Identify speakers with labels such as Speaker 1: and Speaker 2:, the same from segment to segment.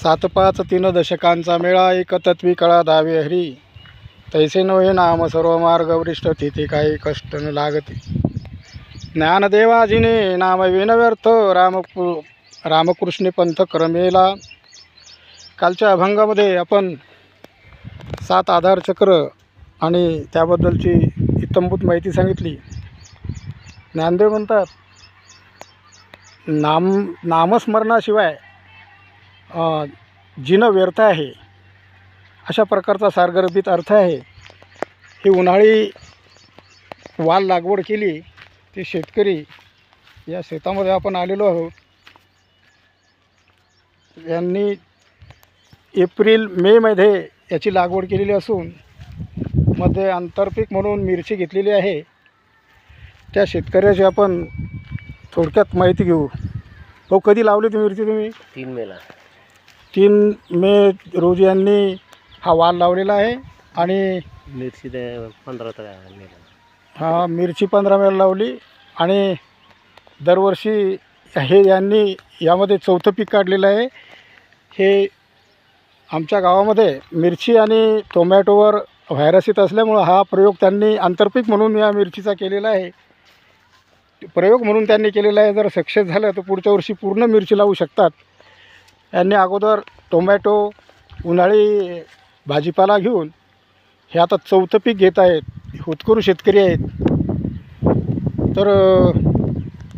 Speaker 1: सात पाच 3 दशकांचा मेळा, एक तत्वी कळा धावे हरी. तैसे नोहे नाम सर्व मार्ग वरिष्ठ, तिथे काही कष्ट न लागते. ज्ञानदेवाजीने नाम विनव्यर्थ, रामकृष्ण पंथ क्रमेला. कालच्या अभंगामध्ये आपण 7 आधार चक्र आणि त्याबद्दलची इत्थंभूत माहिती सांगितली. ज्ञानदेव म्हणतात, नामस्मरणाशिवाय जीणं व्यर्थ आहे, अशा प्रकारचा सारगर्भित अर्थ आहे. ही उन्हाळी वाल लागवड केली ते शेतकरी या शेतामध्ये आपण आलेलो आहोत. यांनी एप्रिल मे मध्ये याची लागवड केलेली असून मध्ये आंतरपीक म्हणून मिरची घेतलेली आहे. त्या शेतकऱ्याची आपण थोडक्यात माहिती घेऊ. तो कधी लावली ती मिरची तुम्ही?
Speaker 2: 3 मेला.
Speaker 1: 3 मे रोजी यांनी हा वाल लावलेला आहे. आणि
Speaker 2: मिरची 15 मेला.
Speaker 1: हा मिरची 15 मेला लावली. आणि दरवर्षी हे यांनी यामध्ये 4थं पीक काढलेलं आहे. हे आमच्या गावामध्ये मिरची आणि टोमॅटोवर व्हायरस येत असल्यामुळं हा प्रयोग त्यांनी आंतरपीक म्हणून या मिरचीचा केलेला आहे. प्रयोग म्हणून त्यांनी केलेला आहे. जर सक्सेस झालं तर पुढच्या वर्षी पूर्ण मिरची लावू शकतात. यांनी अगोदर टोमॅटो, उन्हाळी भाजीपाला घेऊन हे आता 4थं पीक घेत आहेत. होतकरू शेतकरी आहेत. तर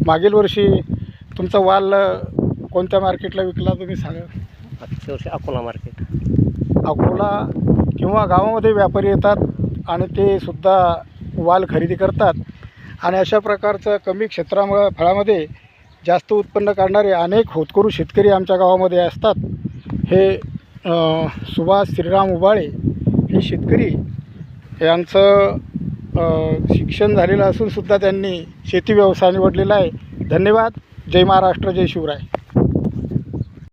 Speaker 1: मागील वर्षी तुमचा वाल कोणत्या मार्केटला विकला तुम्ही सांगा?
Speaker 2: मागच्या वर्षी अकोला मार्केट.
Speaker 1: अकोला किंवा गावामध्ये व्यापारी येतात आणि ते सुद्धा वाल खरेदी करतात. आणि अशा प्रकारचं कमी फळामध्ये जास्त उत्पन्न काढणारे अनेक होतकरू शेतकरी आमच्या गावामध्ये असतात. हे सुभाष श्रीराम उबाळे हे शेतकरी, यांचं शिक्षण झालेलं असूनसुद्धा त्यांनी शेती व्यवसाय निवडलेला आहे. धन्यवाद. जय महाराष्ट्र, जय शिवराय.